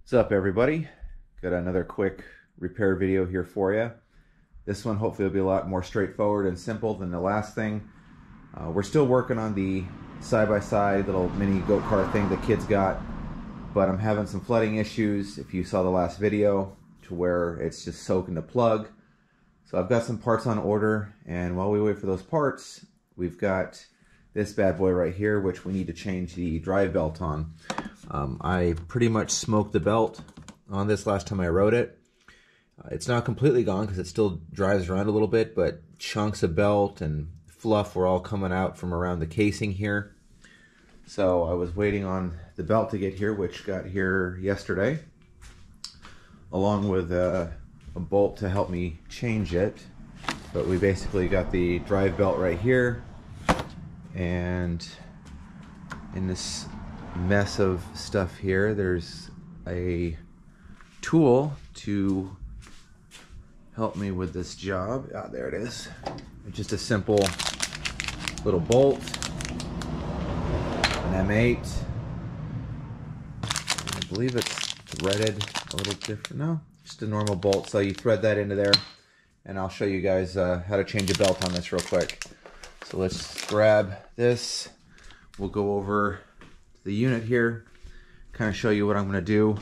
What's up, everybody? Got another quick repair video here for you. This one hopefully will be a lot more straightforward and simple than the last thing. We're still working on the side-by-side little mini go-kart thing the kids got, but I'm having some flooding issues, if you saw the last video, to where it's just soaking the plug. So I've got some parts on order, and while we wait for those parts, we've got this bad boy right here, which we need to change the drive belt on. I pretty much smoked the belt on this last time I rode it. It's not completely gone because it still drives around a little bit, but chunks of belt and fluff were all coming out from around the casing here. So I was waiting on the belt to get here, which got here yesterday, along with a bolt to help me change it. But we basically got the drive belt right here, and in this mess of stuff here, there's a tool to help me with this job. Ah, there it is. It's just a simple little bolt, an M8. I believe it's threaded a little different. No, just a normal bolt. So you thread that into there, and I'll show you guys how to change a belt on this real quick. So let's grab this. We'll go over the unit here, kind of show you what I'm going to do.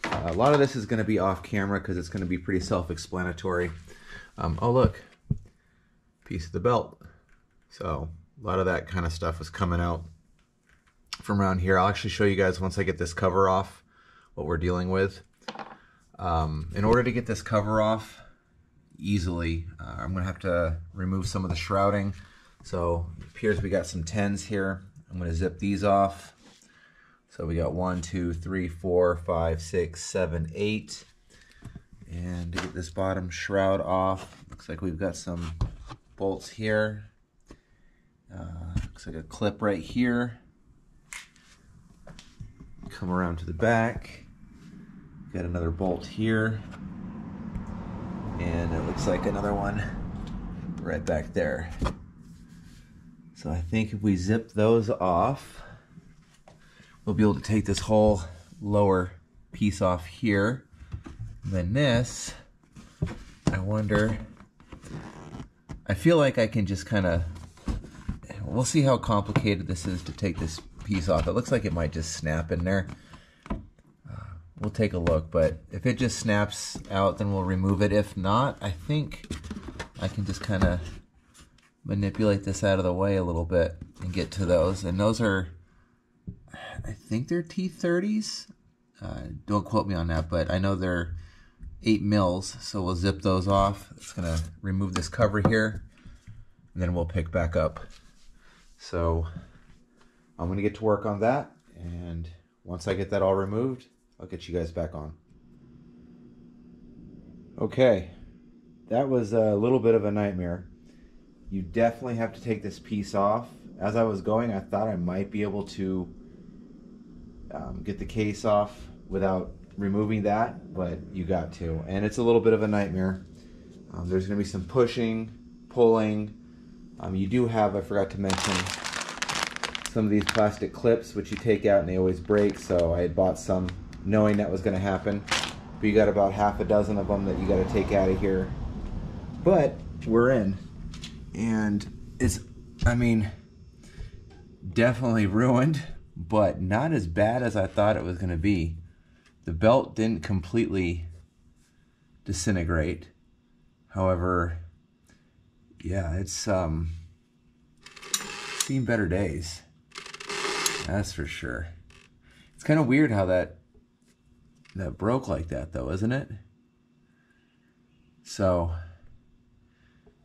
A lot of this is going to be off camera because it's going to be pretty self-explanatory. Oh look, piece of the belt. So a lot of that kind of stuff is coming out from around here. I'll actually show you guys once I get this cover off what we're dealing with. In order to get this cover off easily, I'm going to have to remove some of the shrouding. So it appears we got some 10s here. I'm going to zip these off. So we got 1, 2, 3, 4, 5, 6, 7, 8. And to get this bottom shroud off, looks like we've got some bolts here. Looks like a clip right here. Come around to the back. Got another bolt here. And it looks like another one right back there. So I think if we zip those off, we'll be able to take this whole lower piece off here. And then this, I wonder, I feel like I can just kind of, we'll see how complicated this is to take this piece off. It looks like it might just snap in there. We'll take a look, but if it just snaps out, then we'll remove it. If not, I think I can just kind of manipulate this out of the way a little bit and get to those. And those are, I think they're T30s. Don't quote me on that, but I know they're 8 mils, so we'll zip those off. It's gonna remove this cover here, and then we'll pick back up. So I'm gonna get to work on that, and once I get that all removed, I'll get you guys back on. Okay, that was a little bit of a nightmare. You definitely have to take this piece off. As I was going, I thought I might be able to get the case off without removing that, but you got to. And it's a little bit of a nightmare. There's going to be some pushing, pulling. You do have, I forgot to mention, some of these plastic clips which you take out and they always break, so I had bought some knowing that was going to happen. But you got about half a dozen of them that you got to take out of here. But we're in. And it's, I mean, definitely ruined, but not as bad as I thought it was going to be. The belt didn't completely disintegrate. However, yeah, it's seen better days. That's for sure. It's kind of weird how that broke like that, though, isn't it? So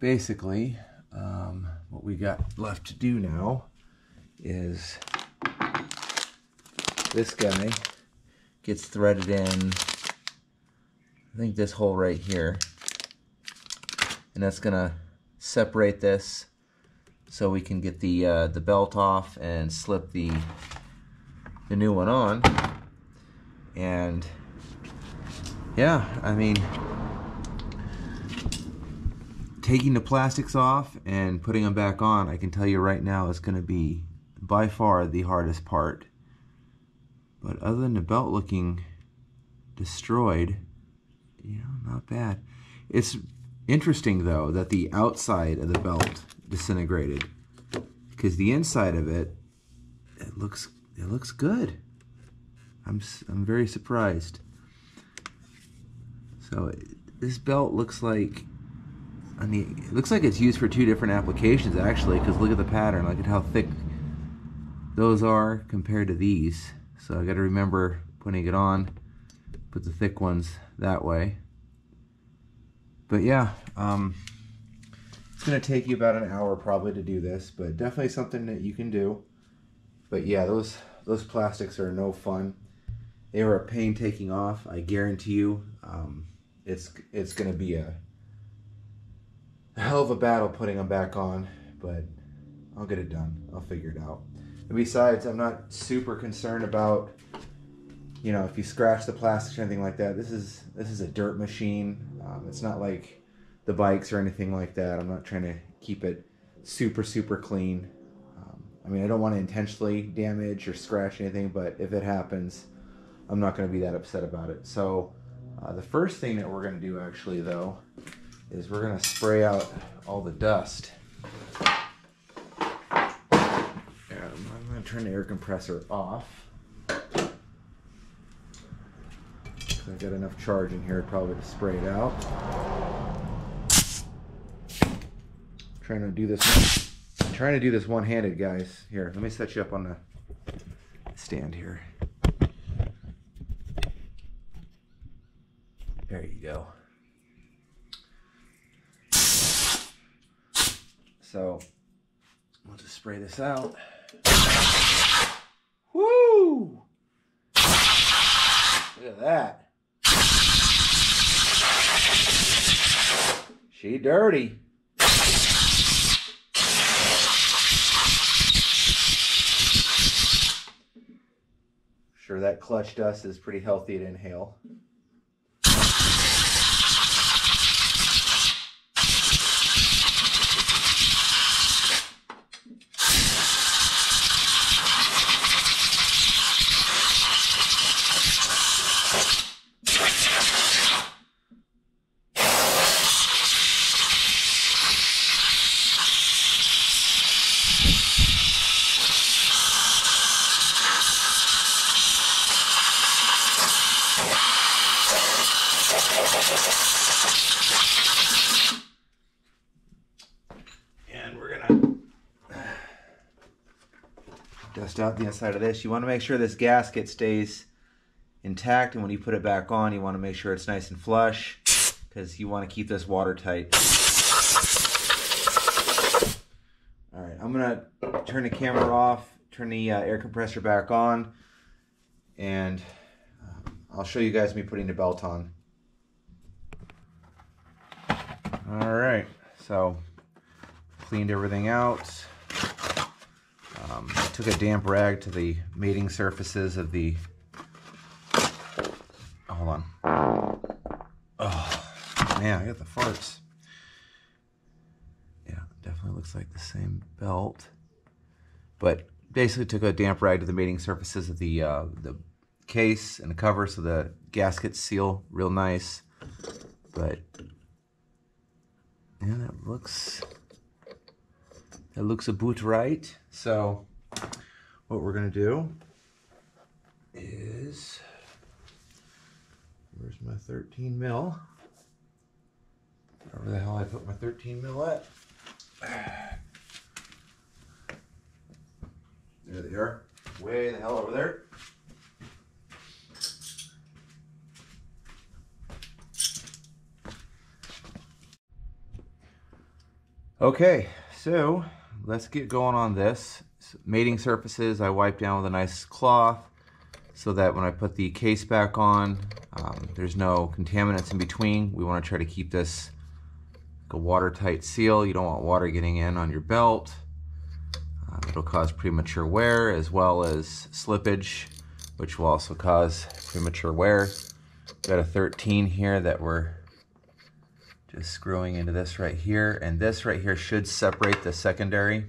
basically, what we got left to do now is this guy gets threaded in, I think this hole right here, and that's gonna separate this so we can get the belt off and slip the new one on. And yeah, I mean, taking the plastics off and putting them back on, I can tell you right now, is going to be by far the hardest part. But other than the belt looking destroyed. You know, not bad. It's interesting though that the outside of the belt disintegrated, because the inside of it, it looks good. I'm very surprised. So this belt looks like, it looks like it's used for two different applications actually, because look at the pattern. Look at how thick those are compared to these. So I got to remember putting it on, put the thick ones that way. But yeah, it's going to take you about an hour probably to do this, but definitely something that you can do. But yeah, those plastics are no fun. They were a pain taking off. I guarantee you, it's going to be a hell of a battle putting them back on, but I'll get it done. I'll figure it out. And besides, I'm not super concerned about, you know, if you scratch the plastics or anything like that. This is a dirt machine. It's not like the bikes or anything like that. I'm not trying to keep it super clean. I mean, I don't want to intentionally damage or scratch anything, but if it happens, I'm not going to be that upset about it. So the first thing that we're going to do actually though is we're going to spray out all the dust. And I'm going to turn the air compressor off. I've got enough charge in here probably to spray it out. Trying to do this one-handed, guys. Here, let me set you up on the stand here. There you go. So we'll just spray this out. Woo! Look at that. She dirty. Sure, that clutch dust is pretty healthy to inhale. And we're gonna dust out the inside of this. You want to make sure this gasket stays intact, and when you put it back on, you want to make sure it's nice and flush, because you want to keep this watertight. All right, I'm gonna turn the camera off, turn the air compressor back on, and I'll show you guys me putting the belt on. All right, so cleaned everything out. I took a damp rag to the mating surfaces of the, hold on. Oh, man, I got the farts. Yeah, definitely looks like the same belt. But basically took a damp rag to the mating surfaces of the case and the cover so the gaskets seal real nice. But yeah, that looks about right. So what we're gonna do is, where's my 13 mil? Wherever the hell I put my 13 mil at. There they are, way the hell over there. Okay, so let's get going on this. Mating surfaces I wipe down with a nice cloth so that when I put the case back on, there's no contaminants in between. We want to try to keep this like a watertight seal. You don't want water getting in on your belt. It'll cause premature wear as well as slippage, which will also cause premature wear. Got a 13 here that we're just screwing into this right here, and this right here should separate the secondary.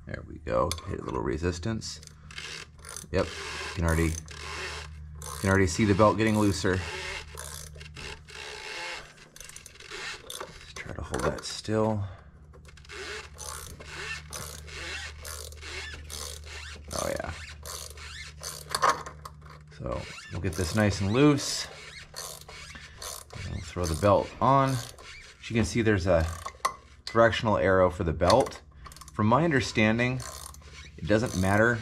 There we go, hit a little resistance. Yep, you can already see the belt getting looser. Let's try to hold that still. Oh yeah. So we'll get this nice and loose. And we'll throw the belt on. As you can see, there's a directional arrow for the belt. From my understanding, it doesn't matter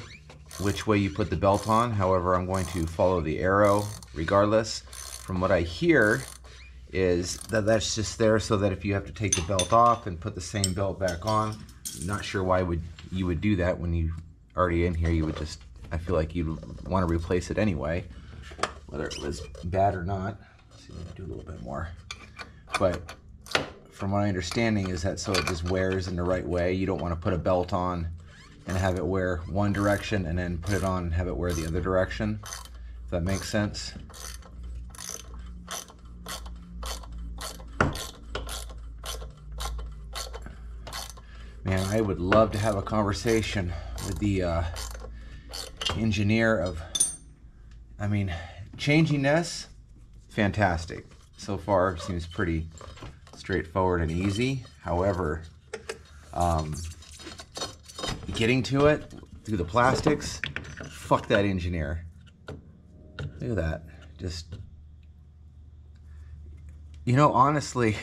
which way you put the belt on. However, I'm going to follow the arrow regardless. From what I hear is that that's just there so that if you have to take the belt off and put the same belt back on, I'm not sure why you would do that when you already in here. You would just, I feel like you'd want to replace it anyway, whether it was bad or not. Let's see if I can do a little bit more. But from my understanding is that so it just wears in the right way. You don't want to put a belt on and have it wear one direction and then put it on and have it wear the other direction, if that makes sense. Man, I would love to have a conversation with the engineer of, I mean, changing this, fantastic. So far, seems pretty straightforward and easy. However, getting to it through the plastics, fuck that engineer. Look at that. Just, you know, honestly,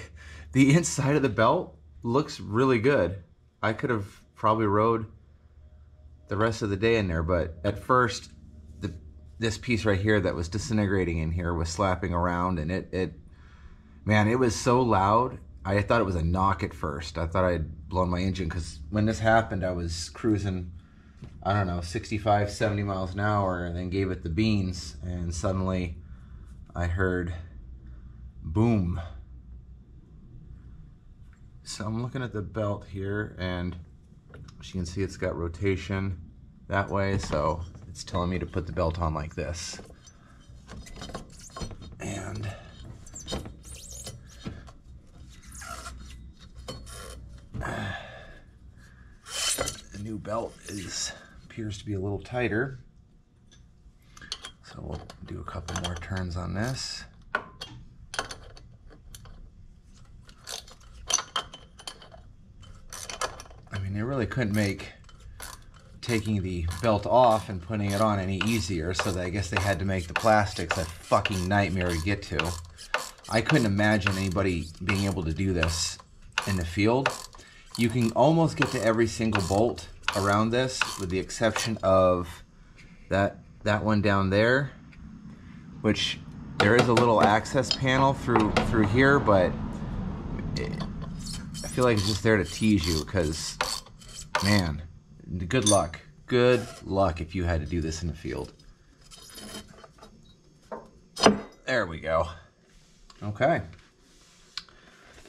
the inside of the belt looks really good. I could have probably rode the rest of the day in there, but at first, this piece right here that was disintegrating in here was slapping around, and man, it was so loud. I thought it was a knock at first. I thought I had blown my engine, because when this happened, I was cruising, I don't know, 65, 70 miles an hour, and then gave it the beans, and suddenly I heard boom. So I'm looking at the belt here, and as you can see, it's got rotation that way, so it's telling me to put the belt on like this. And the new belt appears to be a little tighter, so we'll do a couple more turns on this. I mean, they really couldn't make taking the belt off and putting it on any easier, so I guess they had to make the plastics a fucking nightmare to get to. I couldn't imagine anybody being able to do this in the field. You can almost get to every single bolt around this, with the exception of that one down there, which there is a little access panel through here, but I feel like it's just there to tease you, because, man, good luck. Good luck if you had to do this in the field. There we go. Okay.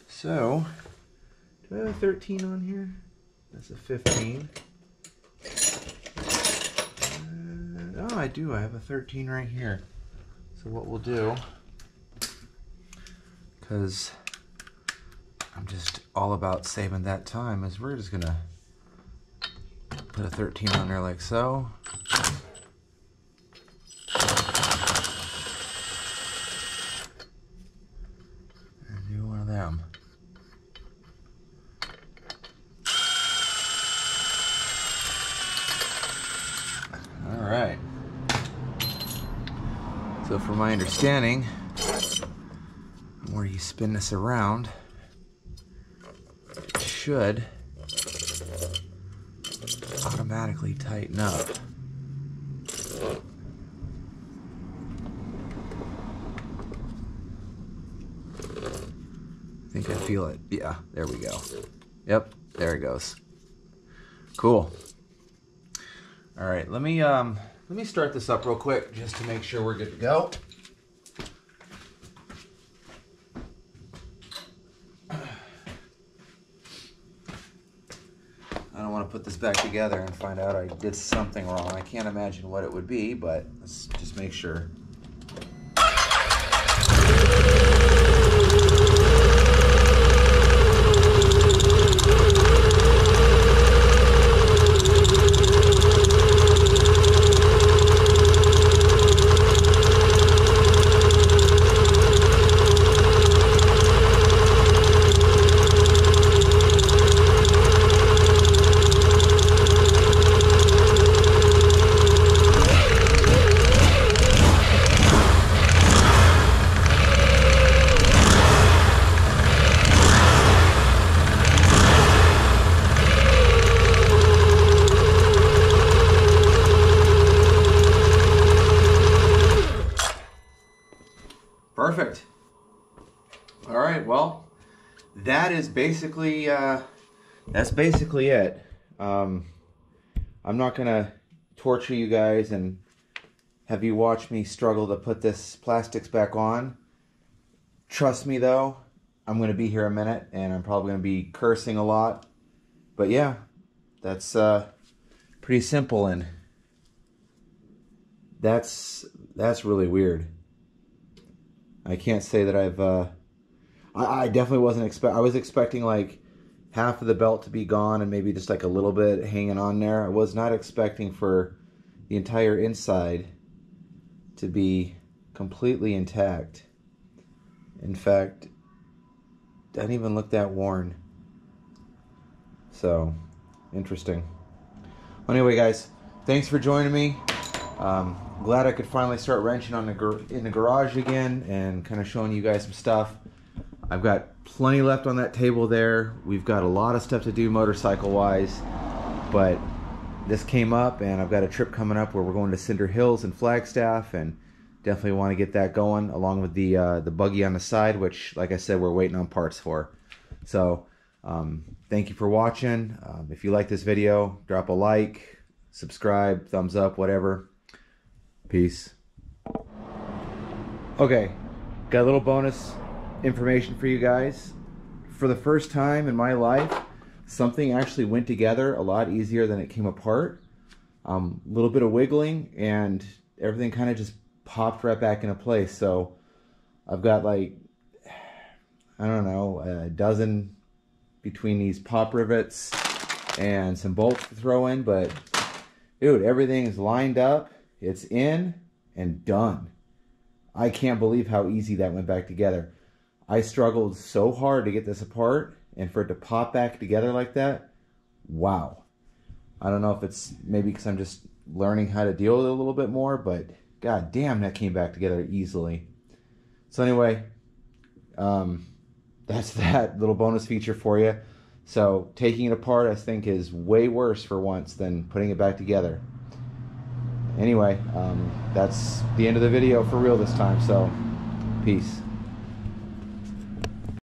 So, do I have a 13 on here? That's a 15. Oh, I do. I have a 13 right here. So what we'll do, because I'm just all about saving that time, is we're just gonna put a 13 on there like so. And do one of them. All right. So from my understanding, where you spin this around, it should automatically tighten up. I think I feel it. Yeah, there we go. Yep, there it goes. Cool. All right, let me start this up real quick just to make sure we're good to go. I don't want to put this back together and find out I did something wrong. I can't imagine what it would be, but let's just make sure. that is basically that's basically it. I'm not gonna torture you guys and have you watch me struggle to put this plastics back on. Trust me though, I'm gonna be here a minute and I'm probably gonna be cursing a lot. But yeah, that's pretty simple, and that's really weird. I can't say that I've I definitely wasn't I was expecting like half of the belt to be gone and maybe just like a little bit hanging on there. I was not expecting for the entire inside to be completely intact. In fact, doesn't even look that worn. So, interesting. Anyway, guys, thanks for joining me. Glad I could finally start wrenching on in the garage again and kind of showing you guys some stuff. I've got plenty left on that table there. We've got a lot of stuff to do motorcycle-wise, but this came up, and I've got a trip coming up where we're going to Cinder Hills and Flagstaff, and definitely want to get that going, along with the buggy on the side, which, like I said, we're waiting on parts for. So, thank you for watching. If you like this video, drop a like, subscribe, thumbs up, whatever. Peace. Okay, got a little bonus information for you guys. For the first time in my life, something actually went together a lot easier than it came apart. A little bit of wiggling and everything kind of just popped right back into place. So I've got like, I don't know, a dozen between these pop rivets and some bolts to throw in, but dude, everything is lined up. It's in and done. I can't believe how easy that went back together. I struggled so hard to get this apart, and for it to pop back together like that, wow. I don't know if it's maybe because I'm just learning how to deal with it a little bit more, but god damn, that came back together easily. So anyway, that's that little bonus feature for you. So taking it apart, I think, is way worse for once than putting it back together. Anyway, that's the end of the video for real this time, so peace.